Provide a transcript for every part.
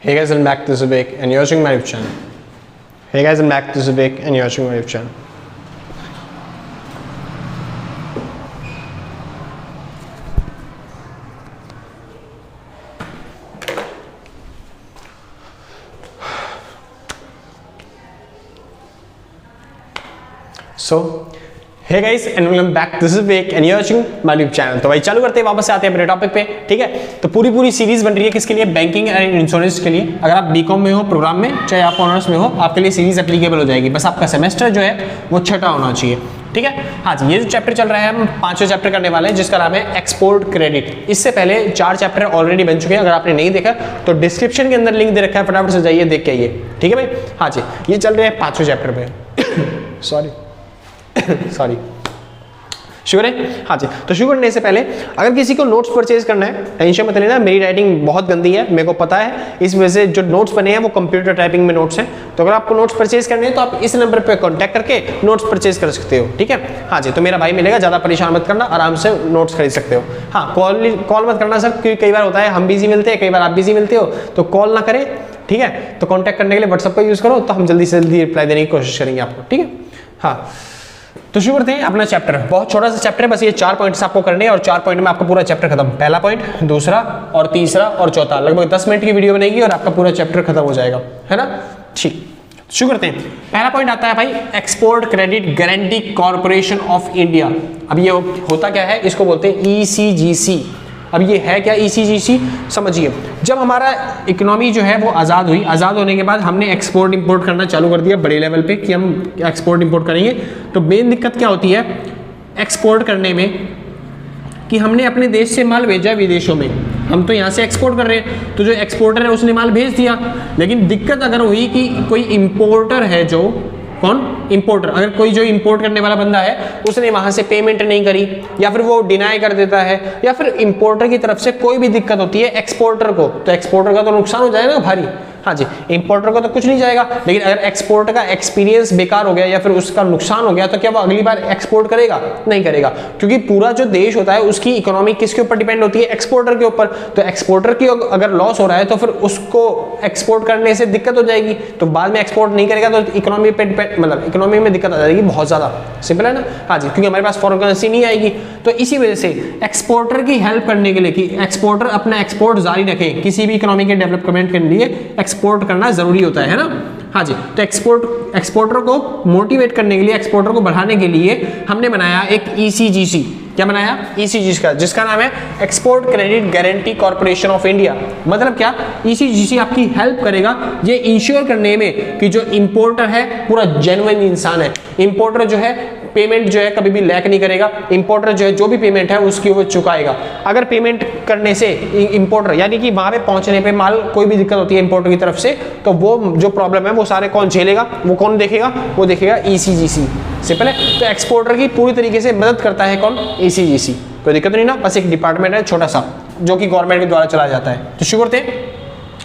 Hey guys, I'm back. This is Vivek and you're watching my YouTube channel. Hey guys, I'm back. This is Vivek and you're watching my YouTube channel. So, hey guys and welcome back. This is Vivek and you're watching my YouTube channel. तो भाई चालू करते हैं, वापस से आते हैं अपने टॉपिक पे, ठीक है। तो पूरी सीरीज बन रही है किसके लिए? बैंकिंग एंड इंश्योरेंस के लिए। अगर आप बीकॉम में हो, प्रोग्राम में, चाहे आप ऑनर्स में हो, आपके लिए सीरीज एप्लीकेबल हो जाएगी। बस आपका सेमेस्टर जो है वो छठा होना चाहिए, ठीक है। हाँ जी, ये जो चैप्टर चल रहा है हम 5वें चैप्टर करने वाले हैं, जिसका नाम है एक्सपोर्ट क्रेडिट। इससे पहले 4 चैप्टर ऑलरेडी बन चुके हैं। अगर आपने नहीं देखा तो डिस्क्रिप्शन के अंदर लिंक दे रखा है, फटाफट से जाइए देख के आइए, ठीक है भाई। हाँ जी, ये चल रहे हैं 5वें चैप्टर पे। सॉरी शुगर है। हाँ जी, तो शुरू करने से पहले अगर किसी को नोट्स परचेज करना है, टेंशन मत लेना, मेरी राइटिंग बहुत गंदी है, मेरे को पता है। इस वजह से जो नोट्स बने हैं वो कंप्यूटर टाइपिंग में नोट्स हैं। तो अगर आपको नोट्स परचेज करने हैं तो आप इस नंबर पे कांटेक्ट करके नोट्स परचेज कर सकते हो, ठीक है। हाँ जी, तो मेरा भाई मिलेगा, ज़्यादा परेशान मत करना, आराम से नोट्स खरीद सकते हो। हाँ, कॉल मत करना सर, क्योंकि कई बार होता है हम बिजी मिलते हैं, कई बार आप बिजी मिलते हो, तो कॉल ना करें, ठीक है। तो कॉन्टैक्ट करने के लिए व्हाट्सएप का यूज़ करो, तो हम जल्दी से जल्दी रिप्लाई देने की कोशिश करेंगे आपको, ठीक है। हाँ, तो शुरू करते हैं अपना चैप्टर। बहुत छोटा सा चैप्टर है, बस ये 4 पॉइंट्स आपको करने हैं और 4 पॉइंट में आपका पूरा चैप्टर खत्म। पहला पॉइंट, दूसरा और तीसरा और चौथा, लगभग 10 मिनट की वीडियो बनेगी और आपका पूरा चैप्टर खत्म हो जाएगा, है ना। ठीक, शुरू करते हैं। पहला पॉइंट आता है भाई, export credit guarantee corporation of India. अब ये होता क्या है? इसको बोलते हैं ECGC। अब ये है क्या ECGC? समझिए, जब हमारा इकोनॉमी जो है वो आज़ाद हुई, आज़ाद होने के बाद हमने एक्सपोर्ट इंपोर्ट करना चालू कर दिया बड़े लेवल पे कि हम एक्सपोर्ट इंपोर्ट करेंगे। तो मेन दिक्कत क्या होती है एक्सपोर्ट करने में, कि हमने अपने देश से माल भेजा विदेशों में, हम तो यहाँ से एक्सपोर्ट कर रहे हैं, तो जो एक्सपोर्टर है उसने माल भेज दिया। लेकिन दिक्कत अगर हुई कि कोई इंपोर्टर है, जो कौन? इंपोर्टर। अगर कोई जो इंपोर्ट करने वाला बंदा है उसने वहां से पेमेंट नहीं करी, या फिर वो डिनाई कर देता है, या फिर इंपोर्टर की तरफ से कोई भी दिक्कत होती है एक्सपोर्टर को, तो एक्सपोर्टर का तो नुकसान हो जाएगा भारी। हाँ जी, इंपोर्टर को तो कुछ नहीं जाएगा, लेकिन अगर एक्सपोर्टर का एक्सपीरियंस बेकार हो गया या फिर उसका नुकसान हो गया, तो क्या वो अगली बार एक्सपोर्ट करेगा? नहीं करेगा, क्योंकि पूरा जो देश होता है उसकी इकोनॉमी किसके ऊपर डिपेंड होती है? एक्सपोर्टर के ऊपर। तो एक्सपोर्टर की अगर लॉस हो रहा है तो फिर उसको एक्सपोर्ट करने से दिक्कत हो जाएगी, तो बाद में एक्सपोर्ट नहीं करेगा तो इकोनॉमी पे मतलब इकोनॉमी में दिक्कत आ जाएगी बहुत ज्यादा। सिंपल है ना। हाँ जी, क्योंकि हमारे पास फॉरेन करेंसी नहीं आएगी। तो इसी वजह से एक्सपोर्टर की हेल्प करने के लिए, कि एक्सपोर्टर अपना एक्सपोर्ट जारी रखे, किसी भी इकोनॉमी के डेवलपमेंट के लिए एक्सपोर्ट करना जरूरी होता है ना। हाँ जी, तो एक्सपोर्टर को मोटिवेट करने के लिए, एक्सपोर्टर को बढ़ाने के लिए हमने बनाया एक ECGC। क्या बनाया? ECGC का, जिसका नाम है export credit guarantee corporation of India. मतलब क्या? ECGC आपकी हेल्प करेगा ये इंश्योर करने में कि जो इंपोर्टर है पूरा जेन्युइन इंसान है। इंपोर्टर जो है पेमेंट जो है कभी भी लैक नहीं करेगा। इंपोर्टर जो है जो भी पेमेंट है उसकी वो चुकाएगा। अगर पेमेंट करने से इंपोर्टर, यानी कि वहां पे पहुंचने पे माल कोई भी दिक्कत होती है इंपोर्टर की तरफ से, तो वो जो प्रॉब्लम है वो सारे कौन झेलेगा? वो कौन देखेगा? वो देखेगा ECGC। सिंपल है। तो एक्सपोर्टर की पूरी तरीके से मदद करता है कौन? ECGC। कोई दिक्कत नहीं ना, बस एक डिपार्टमेंट है छोटा सा जो कि गवर्नमेंट के द्वारा चलाया जाता है। तो शुरू करते हैं।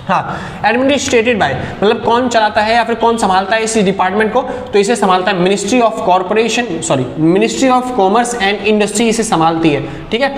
हाँ, एडमिनिस्ट्रेटेड बाय, मतलब कौन चलाता है या फिर कौन संभालता है इस डिपार्टमेंट को? तो इसे संभालता है ministry of commerce and industry, इसे संभालती है, ठीक है।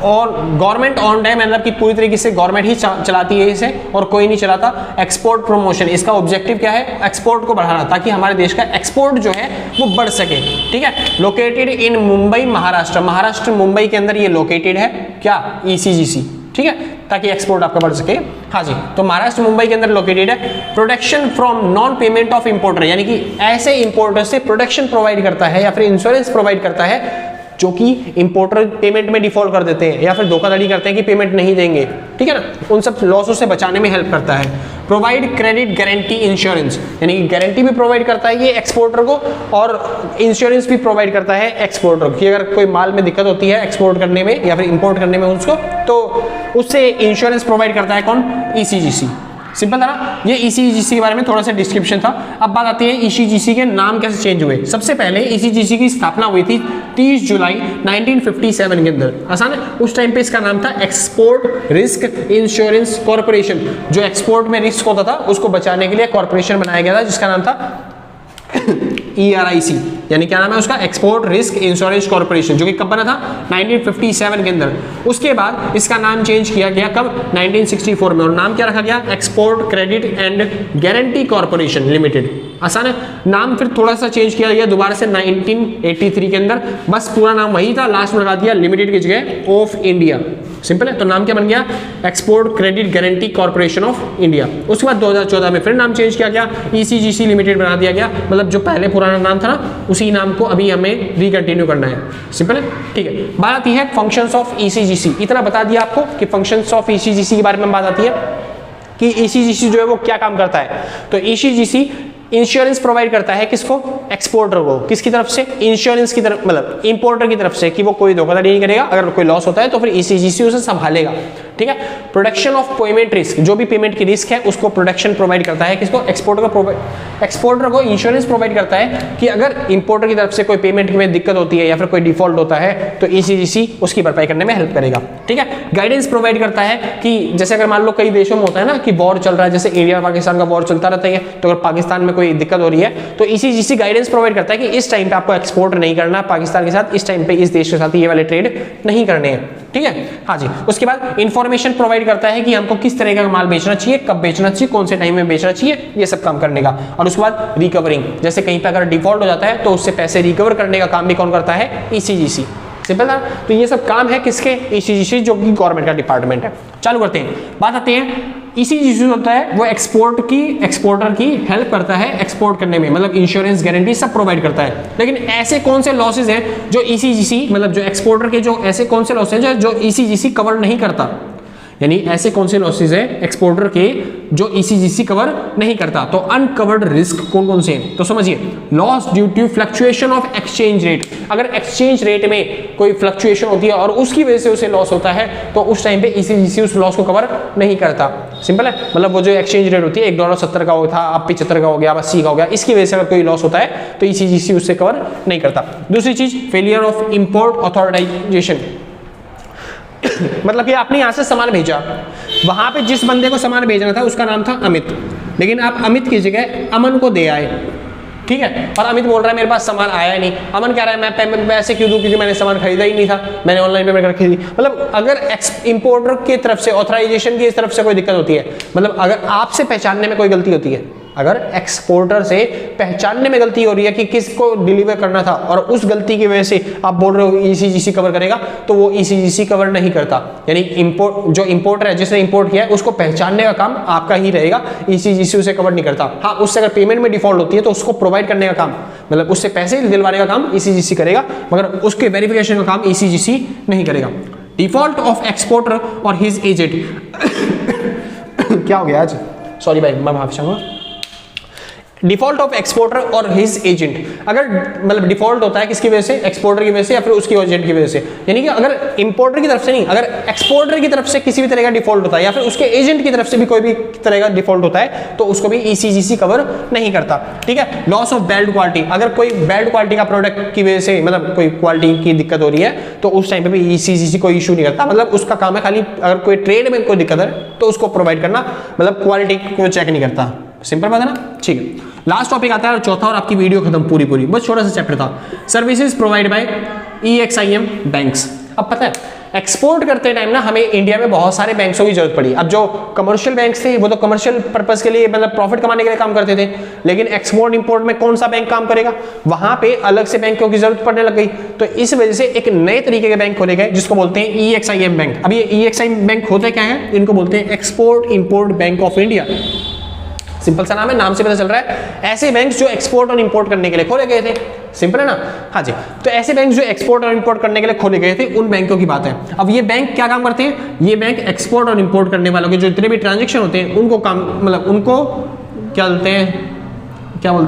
और गवर्नमेंट ऑन है, मतलब कि पूरी तरीके से गवर्नमेंट ही चलाती है इसे और कोई नहीं चलाता। एक्सपोर्ट प्रमोशन, इसका ऑब्जेक्टिव क्या है? एक्सपोर्ट को बढ़ाना, ताकि हमारे देश का एक्सपोर्ट जो है वो बढ़ सके, ठीक है। लोकेटेड इन मुंबई, महाराष्ट्र मुंबई के अंदर ये लोकेटेड है। क्या? ECGC, ठीक है, ताकि एक्सपोर्ट आपका बढ़ सके। हाँ जी, तो महाराष्ट्र मुंबई के अंदर लोकेटेड है। Protection from non payment of importer, यानी कि ऐसे इंपोर्टर से प्रोटेक्शन प्रोवाइड करता है या फिर इंश्योरेंस प्रोवाइड करता है जो कि इंपोर्टर पेमेंट में डिफॉल्ट कर देते हैं या फिर धोखाधड़ी करते हैं कि पेमेंट नहीं देंगे, ठीक है ना। उन सब लॉसों से बचाने में हेल्प करता है। प्रोवाइड क्रेडिट गारंटी इंश्योरेंस, यानी कि गारंटी भी प्रोवाइड करता है ये एक्सपोर्टर को, और इंश्योरेंस भी प्रोवाइड करता है एक्सपोर्टर को, कि अगर कोई माल में दिक्कत होती है एक्सपोर्ट करने में या फिर इंपोर्ट करने में उसको, तो उससे इंश्योरेंस प्रोवाइड करता है कौन? ECGC। सिंपल था ना। ये ECGC के बारे में थोड़ा सा डिस्क्रिप्शन था। अब बात आती है ECGC के नाम कैसे चेंज हुए। सबसे पहले ECGC की स्थापना हुई थी 30 जुलाई 1957 के अंदर। आसान है। उस टाइम पे इसका नाम था एक्सपोर्ट रिस्क इंश्योरेंस कॉर्पोरेशन। जो एक्सपोर्ट में रिस्क होता था उसको बचाने के लिए कॉर्पोरेशन बनाया गया था, जिसका नाम था ERIC, यानी क्या नाम है उसका, एक्सपोर्ट रिस्क इंश्योरेंस कॉर्पोरेशन, जो कि कब बना था 1957 के अंदर। उसके बाद इसका नाम चेंज किया गया कब, 1964 में, और नाम क्या रखा गया, export credit and guarantee corporation limited. आसान है, नाम फिर थोड़ा सा चेंज किया गया दोबारा से 1983 के अंदर, बस पूरा नाम वही था, लास्ट में लगा दिया लिमिटेड की जगह ऑफ इंडिया। सिंपल है, तो नाम क्या बन गया, export credit guarantee corporation of India. उसके बाद 2014 में फिर नाम चेंज किया गया, ECGC लिमिटेड बना दिया गया, मतलब जो पहले पुराना नाम था ना उसी नाम को अभी हमें रिकंटिन्यू करना है। सिंपल है, ठीक है। बात आती है फंक्शंस ऑफ ECGC, इतना बता दिया आपको कि फंक्शंस ऑफ ECGC के बारे में बात आती है कि ECGC जो है वो क्या काम करता है। तो ECGC इंश्योरेंस प्रोवाइड करता है किसको, एक्सपोर्टर को, किसकी तरफ से, इंश्योरेंस की तरफ, मतलब इंपोर्टर की तरफ से, कि वो कोई धोखाधड़ी नहीं करेगा, अगर कोई लॉस होता है तो फिर ECGC उसे संभालेगा। ठीक है, प्रोडक्शन ऑफ पेमेंट रिस्क, जो भी पेमेंट की रिस्क है उसको प्रोडक्शन प्रोवाइड करता है किसको, एक्सपोर्टर को। एक्सपोर्टर को इंश्योरेंस प्रोवाइड करता है कि अगर इंपोर्टर की तरफ से कोई पेमेंट में दिक्कत होती है या फिर कोई डिफॉल्ट होता है तो ECGC उसकी भरपाई करने में हेल्प करेगा। ठीक है, गाइडेंस प्रोवाइड करता है कि जैसे अगर मान लो कई देशों में होता है ना कि वॉर चल रहा है, जैसे इंडिया पाकिस्तान का वॉर चलता रहता है, तो अगर पाकिस्तान में कोई दिक्कत हो रही है तो ECGC गाइडेंस प्रोवाइड करता है कि इस टाइम पे आपको एक्सपोर्ट नहीं करना पाकिस्तान के साथ, इस टाइम पे इस देश के साथ ये वाले ट्रेड नहीं करने हैं। ठीक है, हाँ जी। उसके बाद इंफॉर्मेशन प्रोवाइड करता है कि हमको किस तरह का माल बेचना चाहिए, कब बेचना चाहिए, कौन से टाइम में बेचना चाहिए, ये सब काम करने का। और उसके बाद रिकवरिंग, जैसे कहीं पे अगर डिफॉल्ट हो जाता है तो उससे पैसे रिकवर करने का काम भी कौन करता है, ECGC। सिंपल था, तो ये सब काम है किसके, ECGC, जो कि गवर्नमेंट का डिपार्टमेंट है। चालू करते हैं, बात आते हैं ECGC होता है वो एक्सपोर्टर की हेल्प करता है एक्सपोर्ट करने में, मतलब इंश्योरेंस गारंटी सब प्रोवाइड करता है। लेकिन ऐसे कौन से लॉसेज हैं जो ECGC, मतलब जो एक्सपोर्टर के जो ऐसे कौन से लॉसेज हैं जो ECGC कवर नहीं करता, यानी ऐसे कौन से लॉसेज है एक्सपोर्टर के जो ECGC कवर नहीं करता। तो अनकवर्ड रिस्क कौन कौन से हैं, तो समझिए, loss due to fluctuation of exchange rate, अगर एक्सचेंज रेट में कोई फ्लक्चुएशन होती है और उसकी वजह से उसे लॉस होता है तो उस टाइम पे ECGC उस लॉस को कवर नहीं करता। सिंपल है, मतलब वो जो एक्सचेंज रेट होती है $1 70 का था, अब 75 का हो गया, अब 80 का हो गया, इसकी वजह से अगर कोई लॉस होता है तो ECGC उससे कवर नहीं करता। दूसरी चीज, फेलियर ऑफ इंपोर्ट ऑथराइजेशन, मतलब कि आपने यहां से सामान भेजा, वहां पे जिस बंदे को सामान भेजना था उसका नाम था अमित, लेकिन आप अमित की जगह अमन को दे आए। ठीक है, और अमित बोल रहा है मेरे पास सामान आया नहीं, अमन कह रहा है मैं पेमेंट पैसे क्यों दूं क्योंकि मैंने सामान खरीदा ही नहीं था, मैंने ऑनलाइन पेमेंट करके खरीदी। मतलब अगर इंपोर्टर की तरफ से ऑथराइजेशन की तरफ से कोई दिक्कत होती है, मतलब अगर आपसे पहचानने में कोई गलती होती है, अगर एक्सपोर्टर से पहचानने में गलती हो रही है कि किसको डिलीवर करना था और उस गलती की वजह से आप बोल रहे हो ECGC कवर करेगा, तो वो ECGC कवर नहीं करता। यानी जो इंपोर्टर है जिसने इंपोर्ट किया है उसको पहचानने का काम आपका ही रहेगा, ECGC उसे कवर नहीं करता। हाँ, उससे अगर पेमेंट में डिफॉल्ट होती है तो उसको प्रोवाइड करने का काम, मतलब उससे पैसे दिलवाने का काम ECGC करेगा, मगर उसके वेरिफिकेशन का काम ECGC नहीं करेगा। डिफॉल्ट ऑफ एक्सपोर्टर और हिज एजेंट क्या हो गया आज, सॉरी भाई मैं माफी चाहूंगा। डिफॉल्ट ऑफ एक्सपोर्टर और हिज एजेंट, अगर मतलब डिफॉल्ट होता है किसकी वजह से, एक्सपोर्टर की वजह से या फिर उसके एजेंट की वजह से, यानी कि अगर इंपोर्टर की तरफ से नहीं, अगर एक्सपोर्टर की तरफ से किसी भी तरह का डिफॉल्ट होता है या फिर उसके एजेंट की तरफ से भी कोई भी तरह का डिफॉल्ट होता है तो उसको भी ECGC कवर नहीं करता। ठीक है, लॉस ऑफ बैड क्वालिटी, अगर कोई बैड क्वालिटी का प्रोडक्ट की वजह से मतलब कोई क्वालिटी की दिक्कत हो रही है तो उस टाइम पे भी ECGC कोई इशू नहीं करता, मतलब उसका काम है खाली अगर कोई ट्रेड में कोई दिक्कत है तो उसको प्रोवाइड करना, मतलब क्वालिटी को चेक नहीं करता। सिंपल बात है ना, ठीक है। लास्ट टॉपिक आता है और चौथा, और आपकी वीडियो खत्म पूरी बस छोटा सा चैप्टर था, services provide by EXIM banks. अब पता है एक्सपोर्ट करते टाइम ना हमें इंडिया में बहुत सारे बैंकों की जरूरत पड़ी। अब जो कमर्शियल बैंक्स थे वो तो कमर्शियल पर्पस के लिए, मतलब प्रॉफिट कमाने के लिए काम करते थे, लेकिन एक्सपोर्ट इंपोर्ट में कौन सा बैंक काम करेगा, वहां पे अलग से बैंकों की जरूरत पड़ने लग गई। तो इस वजह से एक नए तरीके के बैंक खोले गए जिसको बोलते हैं EXIM बैंक। अब ये EXIM बैंक होते क्या है, इनको बोलते हैं export import bank of India. Simple सा नाम है, नाम से पता चल रहा है, ऐसे बैंक जो एक्सपोर्ट और इंपोर्ट करने के लिए खोले गए थे। सिंपल है ना, हाँ जी। तो ऐसे बैंक जो एक्सपोर्ट और इंपोर्ट करने के लिए खोले गए थे उन बैंकों की बात है। अब ये बैंक क्या काम करते हैं, ये बैंक एक्सपोर्ट और इंपोर्ट करने वालों के जो जितने भी ट्रांजेक्शन होते हैं उनको काम, मतलब उनको क्या बोलते हैं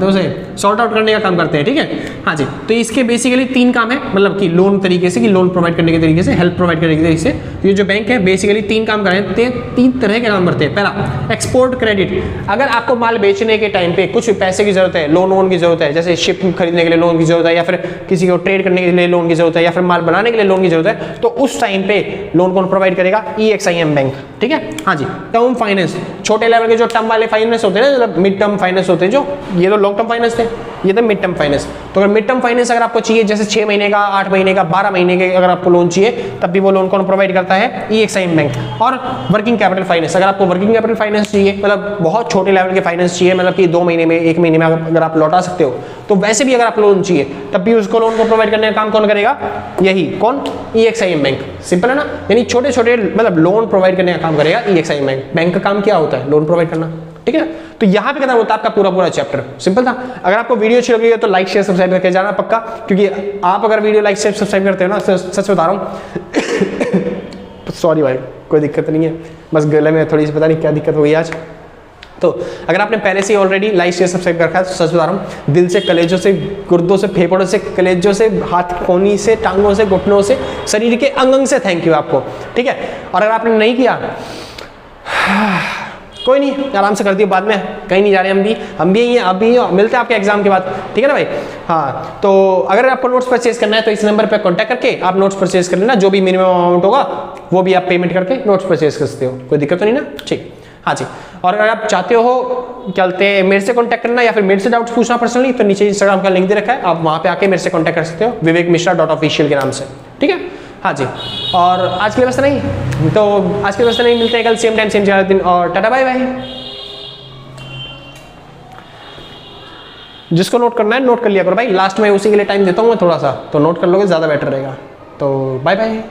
उसे सॉर्ट आउट करने का काम करते हैं। ठीक है, हाँ जी। तो इसके बेसिकली 3 काम है, मतलब कि लोन तरीके से, कि लोन प्रोवाइड करने के तरीके से, हेल्प प्रोवाइड करने के तरीके से। ये जो बैंक है बेसिकली 3 काम करते हैं, 3 तरह के काम करते हैं। पहला, एक्सपोर्ट क्रेडिट, अगर आपको माल बेचने के टाइम पे कुछ पैसे की जरूरत है, लोन की जरूरत है, जैसे शिप खरीदने के लिए लोन की जरूरत है, या फिर किसी को ट्रेड करने के लिए लोन की जरूरत है, या फिर माल बनाने के लिए लोन की जरूरत है, तो उस टाइम पे लोन कौन प्रोवाइड करेगा, EXIM बैंक। ठीक है, हाँ जी। टर्म फाइनेंस, छोटे लेवल के जो टर्म वाले फाइनेंस होते हैं ना, मतलब मिड टर्म फाइनेंस होते हैं जो, ये तो लॉन्ग टर्म फाइनेंस थे, ये थे मिड टर्म फाइनेंस। तो अगर मिड टर्म फाइनेंस अगर आपको चाहिए, जैसे 6 महीने का, 8 महीने का, 12 महीने के अगर आपको लोन चाहिए, तब भी वो लोन कौन प्रोवाइड करता है? EXIM bank. और वर्किंग कैपिटल फाइनेंस, अगर आपको वर्किंग कैपिटल फाइनेंस चाहिए, मतलब बहुत छोटे लेवल के फाइनेंस चाहिए, मतलब कि 2 महीने में, 1 महीने में अगर आप लौटा सकते हो, तो वैसे भी अगर आप लोन चाहिए, तब भी उसको लोन को प्रोवाइड करने का काम कौन करेगा? यही कौन? EXIM bank. सिंपल है ना, यानी छोटे छोटे मतलब लोन प्रोवाइड करने का काम करेगा EXIM बैंक। बैंक का काम क्या होता है? लोन प्रोवाइड करना, ठीक है। तो यहाँ पे खत्म होता है आपका पूरा पूरा चैप्टर। सिंपल था। अगर आपको वीडियो अच्छी लगी है तो लाइक शेयर सब्सक्राइब करके जाना पक्का, क्योंकि आप अगर वीडियो लाइक शेयर सब्सक्राइब करते हो ना, सच बता रहा हूँ सॉरी भाई, कोई दिक्कत नहीं है, बस गले में थोड़ी सी पता नहीं क्या दिक्कत हो गई आज। तो अगर आपने पहले से ऑलरेडी लाइक शेयर सब्सक्राइब कर रखा है तो सच बता रहा हूँ, दिल से, कलेजों से, गुर्दों से, फेफड़ों से, कलेजों से, हाथ कोनी से, टांगों से, घुटनों से, शरीर के अंग अंग से थैंक यू आपको, ठीक है। और अगर आपने नहीं किया, कोई नहीं, आराम से कर दियो, बाद में कहीं नहीं जा रहे, हम भी यही हैं, अभी मिलते हैं आपके एग्जाम के बाद, ठीक है ना भाई। हाँ, तो अगर आपको नोट्स परचेज करना है तो इस नंबर पर कॉन्टैक्ट करके आप नोट्स परचेज कर लेना, जो भी मिनिमम अमाउंट होगा वो भी आप पेमेंट करके नोट्स परचेज कर सकते हो, कोई दिक्कत तो नहीं ना, ठीक। हाँ जी, और अगर आप चाहते हो चलते मेरे से कांटेक्ट करना या फिर मेरे से डाउट्स पूछना पर्सनली, तो नीचे इंस्टाग्राम का लिंक दे रखा है, आप वहाँ पे आके मेरे से कांटेक्ट कर सकते हो, vivekmishra.official के नाम से, ठीक है। हाँ जी, और आज के लिए बस नहीं, तो आज के लिए बस नहीं, मिलते हैं कल सेम टाइम सेम दिन, और टाटा बाय बाय। जिसको नोट करना है नोट कर लिया करो भाई, लास्ट में उसी के लिए टाइम देता हूँ मैं थोड़ा सा, तो नोट कर लोगे ज़्यादा बेटर रहेगा। तो बाय बाय।